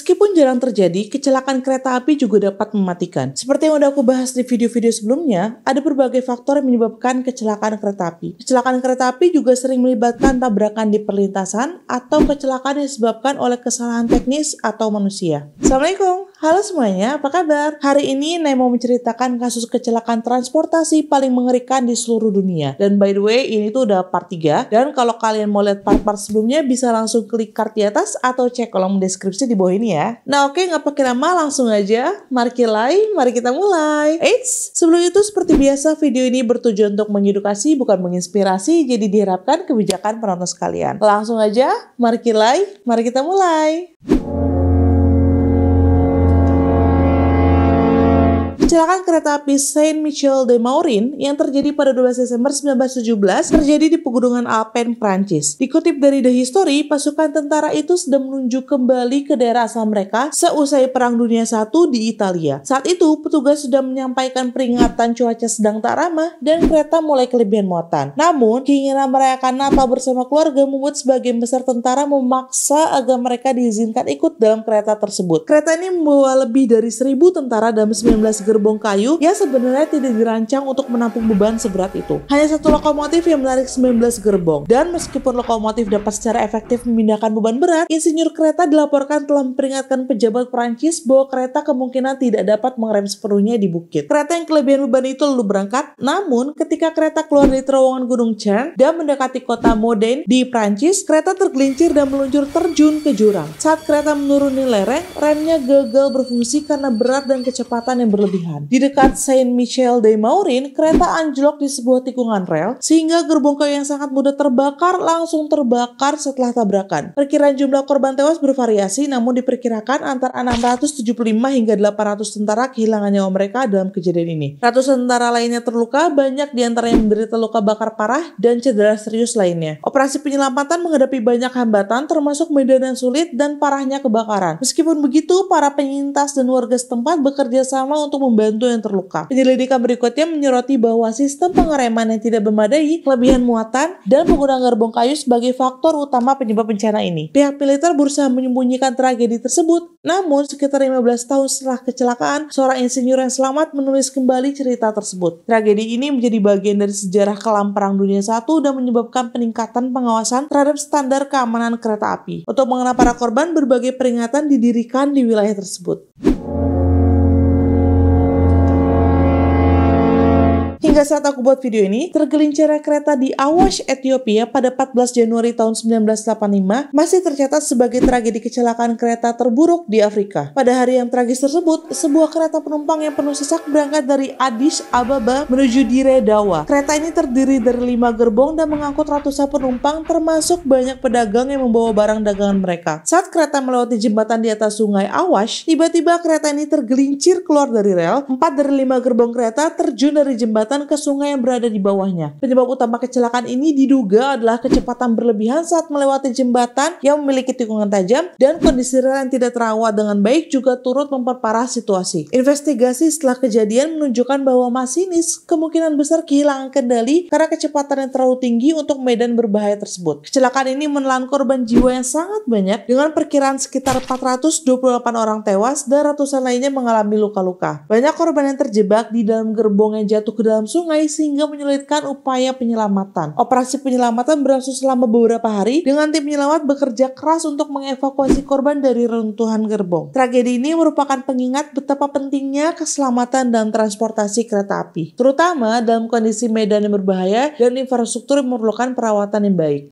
Meskipun jarang terjadi, kecelakaan kereta api juga dapat mematikan. Seperti yang udah aku bahas di video-video sebelumnya, ada berbagai faktor yang menyebabkan kecelakaan kereta api. Kecelakaan kereta api juga sering melibatkan tabrakan di perlintasan atau kecelakaan yang disebabkan oleh kesalahan teknis atau manusia. Assalamualaikum, halo semuanya, apa kabar? Hari ini Nay mau menceritakan kasus kecelakaan transportasi paling mengerikan di seluruh dunia. Dan by the way, ini tuh udah part 3. Dan kalau kalian mau lihat part-part sebelumnya, bisa langsung klik card di atas atau cek kolom deskripsi di bawah ini ya. Nah oke, nggak pakai lama, langsung aja. Mari kita mulai. Eits, sebelum itu seperti biasa video ini bertujuan untuk mengedukasi bukan menginspirasi, jadi diharapkan kebijakan penonton sekalian. Langsung aja, mari kita mulai. Kecelakaan kereta api Saint-Michel-de-Morin yang terjadi pada 12 Desember 1917 terjadi di pegunungan Alpen, Prancis. Dikutip dari The History, pasukan tentara itu sedang menuju kembali ke daerah asal mereka seusai Perang Dunia I di Italia. Saat itu, petugas sudah menyampaikan peringatan cuaca sedang tak ramah dan kereta mulai kelebihan muatan. Namun, keinginan merayakan Natal bersama keluarga membuat sebagian besar tentara memaksa agar mereka diizinkan ikut dalam kereta tersebut. Kereta ini membawa lebih dari 1.000 tentara dalam 19 gerbong kayu yang sebenarnya tidak dirancang untuk menampung beban seberat itu. Hanya satu lokomotif yang menarik 19 gerbong. Dan meskipun lokomotif dapat secara efektif memindahkan beban berat, insinyur kereta dilaporkan telah memperingatkan pejabat Prancis bahwa kereta kemungkinan tidak dapat mengerem sepenuhnya di bukit. Kereta yang kelebihan beban itu lalu berangkat, namun ketika kereta keluar dari terowongan Gunung Cern dan mendekati kota Modène di Prancis, kereta tergelincir dan meluncur terjun ke jurang. Saat kereta menuruni lereng, remnya gagal berfungsi karena berat dan kecepatan yang berlebihan. Di dekat Saint-Michel-de-Morin, kereta anjlok di sebuah tikungan rel, sehingga gerbong kayu yang sangat mudah terbakar langsung terbakar setelah tabrakan. Perkiraan jumlah korban tewas bervariasi, namun diperkirakan antara 675 hingga 800 tentara kehilangan nyawa mereka dalam kejadian ini. Ratusan tentara lainnya terluka, banyak diantaranya menderita luka bakar parah dan cedera serius lainnya. Operasi penyelamatan menghadapi banyak hambatan, termasuk medan yang sulit dan parahnya kebakaran. Meskipun begitu, para penyintas dan warga setempat bekerja sama untuk membantu yang terluka. Penyelidikan berikutnya menyoroti bahwa sistem pengereman yang tidak memadai, kelebihan muatan, dan penggunaan gerbong kayu sebagai faktor utama penyebab bencana ini. Pihak militer berusaha menyembunyikan tragedi tersebut, namun sekitar 15 tahun setelah kecelakaan, seorang insinyur yang selamat menulis kembali cerita tersebut. Tragedi ini menjadi bagian dari sejarah kelam Perang Dunia I dan menyebabkan peningkatan pengawasan terhadap standar keamanan kereta api. Untuk mengenang para korban, berbagai peringatan didirikan di wilayah tersebut. Hingga saat aku buat video ini, tergelincirnya kereta di Awash, Ethiopia pada 14 Januari tahun 1985 masih tercatat sebagai tragedi kecelakaan kereta terburuk di Afrika. Pada hari yang tragis tersebut, sebuah kereta penumpang yang penuh sesak berangkat dari Addis Ababa menuju Dire Dawa. Kereta ini terdiri dari 5 gerbong dan mengangkut ratusan penumpang, termasuk banyak pedagang yang membawa barang dagangan mereka. Saat kereta melewati jembatan di atas sungai Awash, tiba-tiba kereta ini tergelincir keluar dari rel. 4 dari 5 gerbong kereta terjun dari jembatan ke sungai yang berada di bawahnya. Penyebab utama kecelakaan ini diduga adalah kecepatan berlebihan saat melewati jembatan yang memiliki tikungan tajam, dan kondisi rel yang tidak terawat dengan baik juga turut memperparah situasi. Investigasi setelah kejadian menunjukkan bahwa masinis kemungkinan besar kehilangan kendali karena kecepatan yang terlalu tinggi untuk medan berbahaya tersebut. Kecelakaan ini menelan korban jiwa yang sangat banyak, dengan perkiraan sekitar 428 orang tewas dan ratusan lainnya mengalami luka-luka. Banyak korban yang terjebak di dalam gerbong yang jatuh ke dalam sungai sehingga menyulitkan upaya penyelamatan. Operasi penyelamatan berlangsung selama beberapa hari dengan tim penyelamat bekerja keras untuk mengevakuasi korban dari reruntuhan gerbong. Tragedi ini merupakan pengingat betapa pentingnya keselamatan dalam transportasi kereta api, terutama dalam kondisi medan yang berbahaya dan infrastruktur yang memerlukan perawatan yang baik.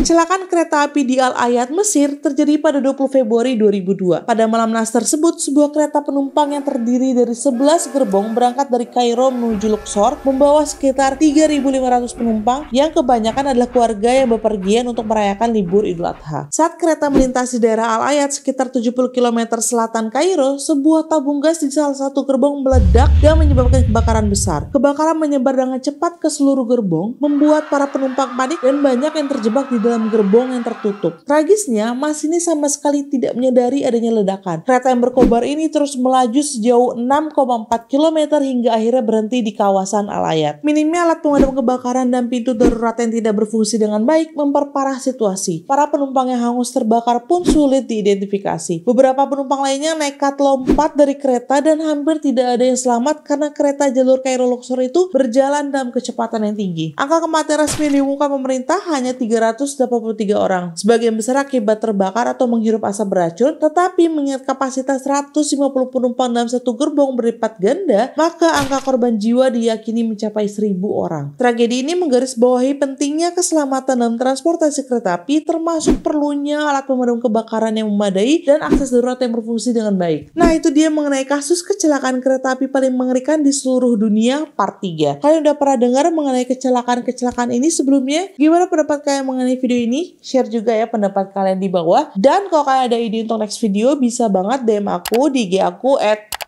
Kecelakaan kereta api di Al-Ayat, Mesir terjadi pada 20 Februari 2002. Pada malam nahas tersebut, sebuah kereta penumpang yang terdiri dari 11 gerbong berangkat dari Kairo menuju Luxor, membawa sekitar 3.500 penumpang yang kebanyakan adalah keluarga yang bepergian untuk merayakan libur Idul Adha. Saat kereta melintasi daerah Al-Ayat sekitar 70 km selatan Kairo, sebuah tabung gas di salah satu gerbong meledak dan menyebabkan kebakaran besar. Kebakaran menyebar dengan cepat ke seluruh gerbong, membuat para penumpang panik dan banyak yang terjebak di dalam dalam gerbong yang tertutup. Tragisnya, masinis sama sekali tidak menyadari adanya ledakan. Kereta yang berkobar ini terus melaju sejauh 6,4 km hingga akhirnya berhenti di kawasan Alayat. Minimnya alat pemadam kebakaran dan pintu darurat yang tidak berfungsi dengan baik memperparah situasi. Para penumpang yang hangus terbakar pun sulit diidentifikasi. Beberapa penumpang lainnya nekat lompat dari kereta dan hampir tidak ada yang selamat karena kereta jalur Kairo Luxor itu berjalan dalam kecepatan yang tinggi. Angka kematian resmi diumumkan pemerintah hanya 383 orang. Sebagian besar akibat terbakar atau menghirup asap beracun, tetapi mengingat kapasitas 150 penumpang dalam satu gerbong berlipat ganda, maka angka korban jiwa diyakini mencapai 1.000 orang. Tragedi ini menggarisbawahi pentingnya keselamatan dalam transportasi kereta api, termasuk perlunya alat pemadam kebakaran yang memadai dan akses darurat yang berfungsi dengan baik. Nah, itu dia mengenai kasus kecelakaan kereta api paling mengerikan di seluruh dunia part 3. Kalian udah pernah dengar mengenai kecelakaan ini sebelumnya? Gimana pendapat kalian mengenai video ini? Share juga ya pendapat kalian di bawah. Dan kalau kalian ada ide untuk next video, bisa banget DM aku di IG aku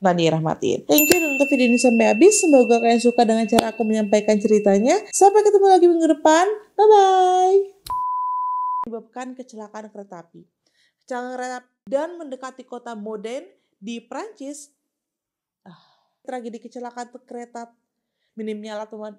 @nandirahmatin. Thank you udah nonton video ini sampai habis. Semoga kalian suka dengan cara aku menyampaikan ceritanya. Sampai ketemu lagi minggu depan. Bye-bye. Menyebabkan kecelakaan kereta api. Kecelakaan kereta api dan mendekati kota Modène di Prancis. Tragedi kecelakaan kereta minimnya alat pemadam